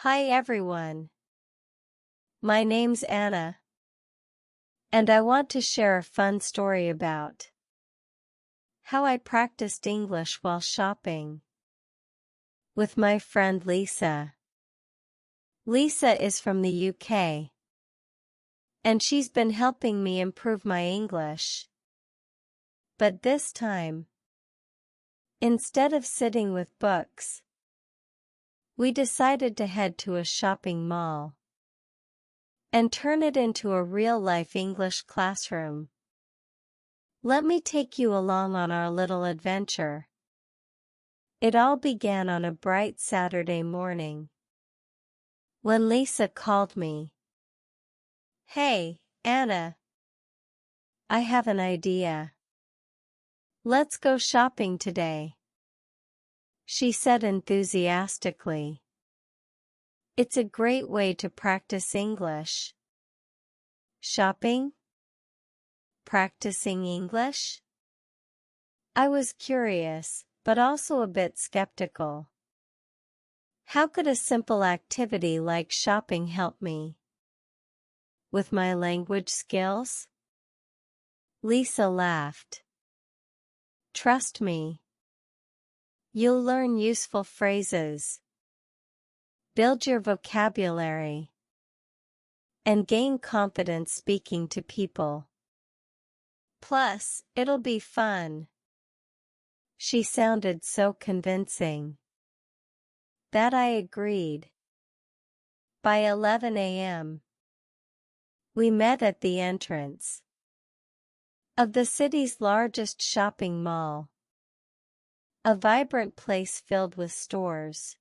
Hi everyone. My name's Anna. And I want to share a fun story about how I practiced English while shopping with my friend Lisa. Lisa is from the UK. And she's been helping me improve my English. But this time, instead of sitting with books, we decided to head to a shopping mall and turn it into a real-life English classroom. Let me take you along on our little adventure. It all began on a bright Saturday morning when Lisa called me. "Hey, Anna. I have an idea. Let's go shopping today," she said enthusiastically. It's a great way to practice English. Shopping? Practicing English? I was curious, but also a bit skeptical. How could a simple activity like shopping help me with my language skills? Lisa laughed. Trust me. You'll learn useful phrases, build your vocabulary, and gain confidence speaking to people. Plus, it'll be fun. She sounded so convincing that I agreed. By 11 a.m., we met at the entrance of the city's largest shopping mall. A vibrant place filled with stores,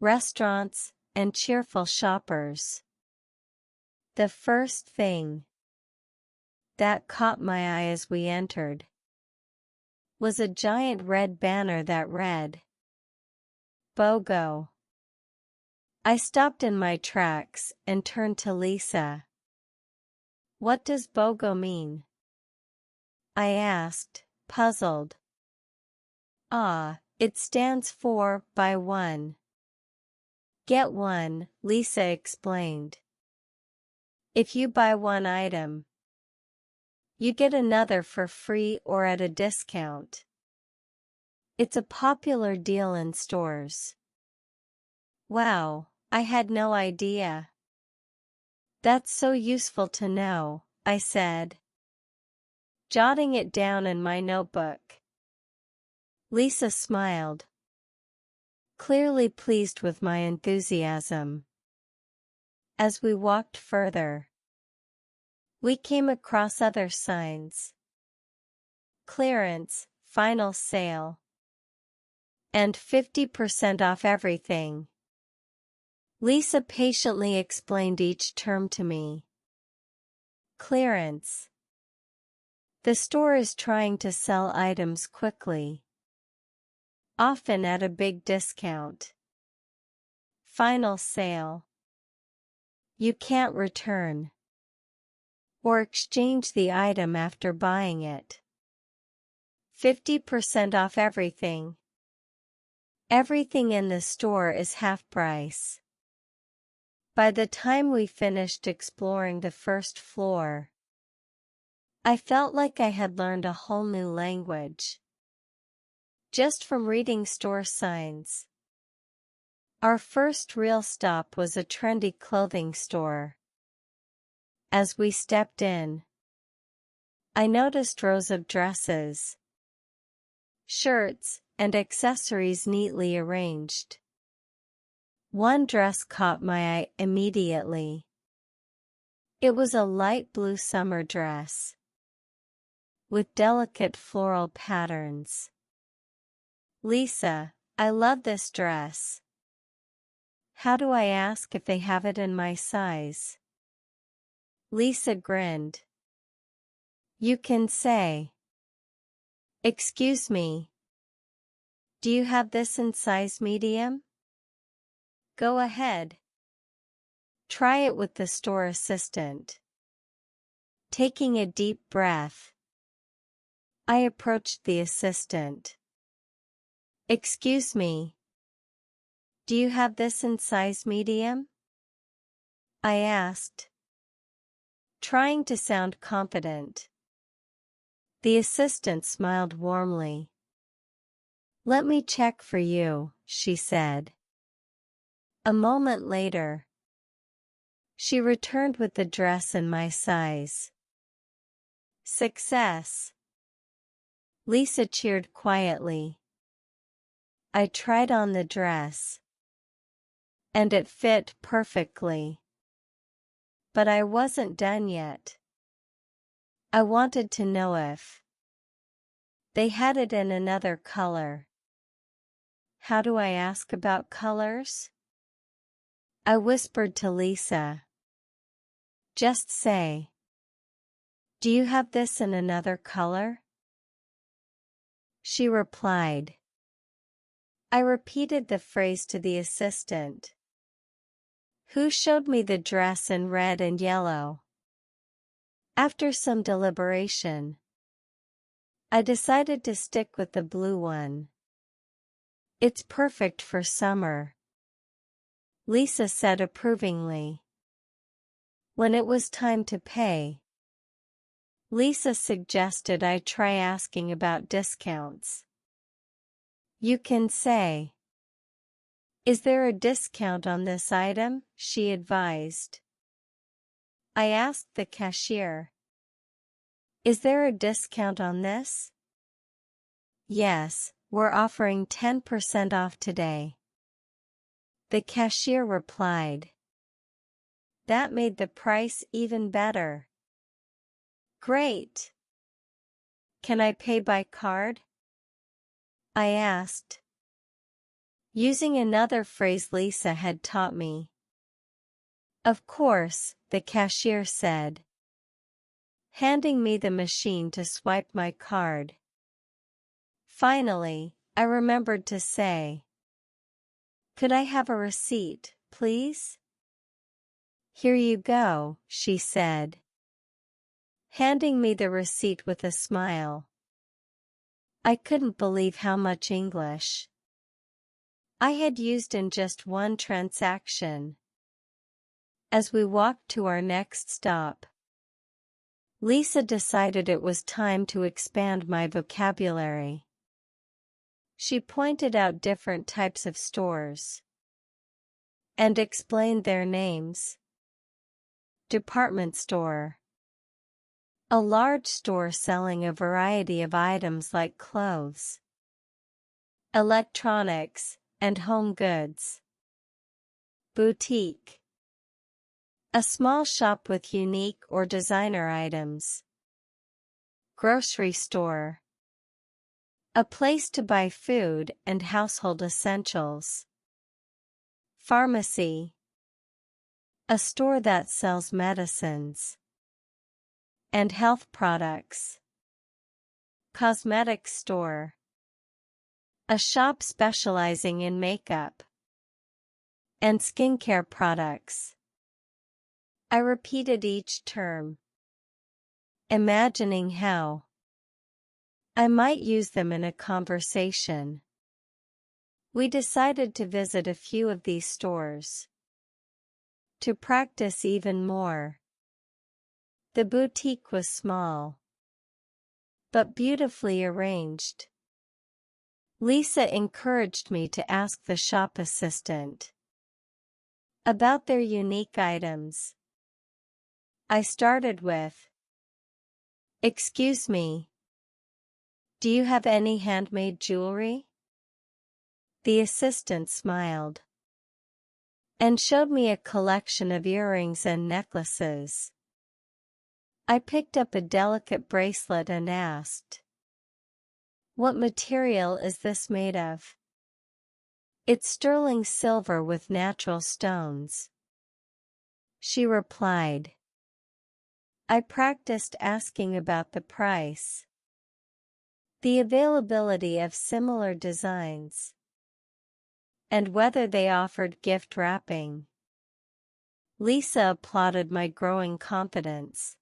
restaurants, and cheerful shoppers. The first thing that caught my eye as we entered was a giant red banner that read, BOGO. I stopped in my tracks and turned to Lisa. What does BOGO mean? I asked, puzzled. It stands for buy one, get one, Lisa explained. If you buy one item, you get another for free or at a discount. It's a popular deal in stores. Wow, I had no idea. That's so useful to know, I said, jotting it down in my notebook. Lisa smiled, clearly pleased with my enthusiasm. As we walked further, we came across other signs. Clearance, final sale, and 50% off everything. Lisa patiently explained each term to me. Clearance. The store is trying to sell items quickly, often at a big discount. Final sale. You can't return or exchange the item after buying it. 50% off everything. Everything in the store is half price. By the time we finished exploring the first floor, I felt like I had learned a whole new language just from reading store signs. Our first real stop was a trendy clothing store. As we stepped in, I noticed rows of dresses, shirts, and accessories neatly arranged. One dress caught my eye immediately. It was a light blue summer dress with delicate floral patterns. Lisa, I love this dress. How do I ask if they have it in my size? Lisa grinned. You can say, excuse me, do you have this in size medium? Go ahead. Try it with the store assistant. Taking a deep breath, I approached the assistant. Excuse me. Do you have this in size medium? I asked, trying to sound confident. The assistant smiled warmly. Let me check for you, she said. A moment later, she returned with the dress in my size. Success! Lisa cheered quietly. I tried on the dress. And it fit perfectly. But I wasn't done yet. I wanted to know if they had it in another color. How do I ask about colors? I whispered to Lisa. Just say, do you have this in another color? She replied. I repeated the phrase to the assistant, who showed me the dress in red and yellow. After some deliberation, I decided to stick with the blue one. It's perfect for summer, Lisa said approvingly. When it was time to pay, Lisa suggested I try asking about discounts. You can say, is there a discount on this item? She advised. I asked the cashier, is there a discount on this? Yes, we're offering 10% off today. The cashier replied. That made the price even better. Great! Can I pay by card? I asked, using another phrase Lisa had taught me. Of course, the cashier said, handing me the machine to swipe my card. Finally, I remembered to say, could I have a receipt, please? Here you go, she said, handing me the receipt with a smile. I couldn't believe how much English I had used in just one transaction. As we walked to our next stop, Lisa decided it was time to expand my vocabulary. She pointed out different types of stores and explained their names. Department store. A large store selling a variety of items like clothes, electronics, and home goods. Boutique. A small shop with unique or designer items. Grocery store. A place to buy food and household essentials. Pharmacy. A store that sells medicines and health products. Cosmetics store. A shop specializing in makeup and skincare products. I repeated each term, imagining how I might use them in a conversation. We decided to visit a few of these stores to practice even more. The boutique was small, but beautifully arranged. Lisa encouraged me to ask the shop assistant about their unique items. I started with, excuse me, do you have any handmade jewelry? The assistant smiled and showed me a collection of earrings and necklaces. I picked up a delicate bracelet and asked, what material is this made of? It's sterling silver with natural stones. She replied. I practiced asking about the price, the availability of similar designs, and whether they offered gift wrapping. Lisa applauded my growing confidence.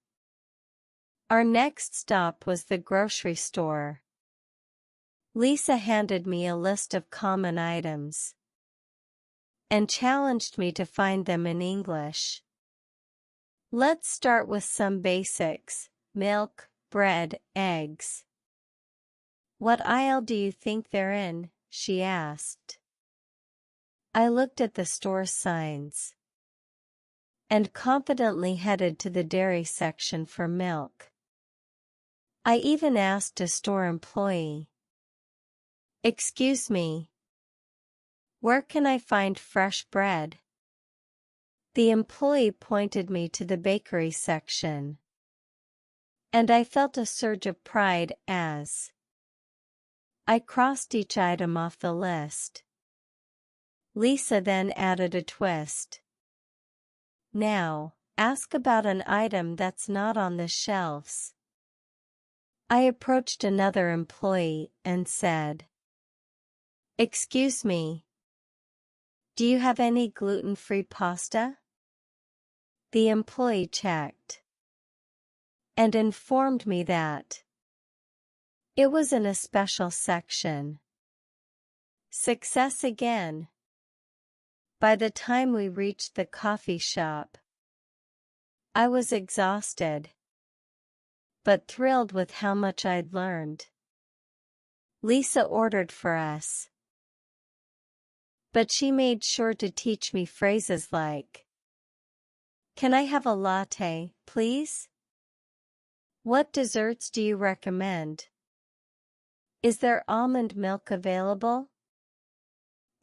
Our next stop was the grocery store. Lisa handed me a list of common items. and challenged me to find them in English. Let's start with some basics: milk, bread, eggs. What aisle do you think they're in? She asked. I looked at the store signs and confidently headed to the dairy section for milk. I even asked a store employee, "Excuse me, where can I find fresh bread?" The employee pointed me to the bakery section, and I felt a surge of pride as I crossed each item off the list. Lisa then added a twist. Now, ask about an item that's not on the shelves. I approached another employee and said, "Excuse me, do you have any gluten-free pasta?" The employee checked and informed me that it was in a special section. Success again. By the time we reached the coffee shop, I was exhausted, but thrilled with how much I'd learned. Lisa ordered for us, but she made sure to teach me phrases like, "Can I have a latte, please? What desserts do you recommend? Is there almond milk available?"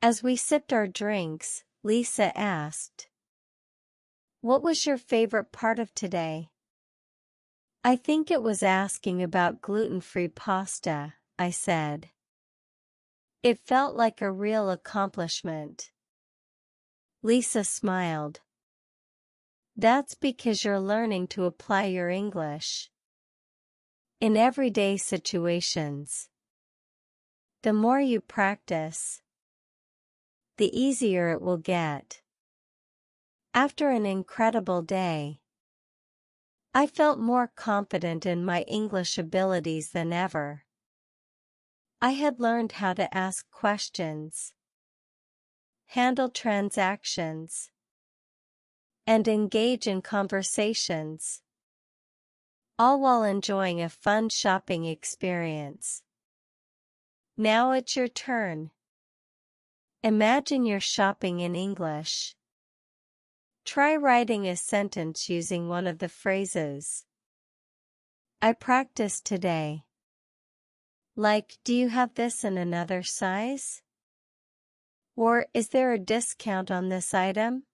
As we sipped our drinks, Lisa asked, "What was your favorite part of today?" "I think it was asking about gluten-free pasta," I said. It felt like a real accomplishment. Lisa smiled. "That's because you're learning to apply your English in everyday situations. The more you practice, the easier it will get." After an incredible day, I felt more confident in my English abilities than ever. I had learned how to ask questions, handle transactions, and engage in conversations, all while enjoying a fun shopping experience. Now it's your turn. Imagine you're shopping in English. Try writing a sentence using one of the phrases I practiced today. Like, "Do you have this in another size?" Or, "Is there a discount on this item?"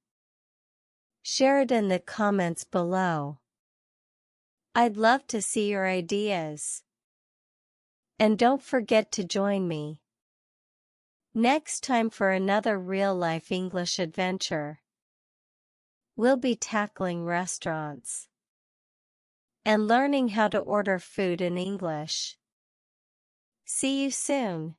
Share it in the comments below. I'd love to see your ideas. And don't forget to join me next time for another real-life English adventure. We'll be tackling restaurants and learning how to order food in English. See you soon.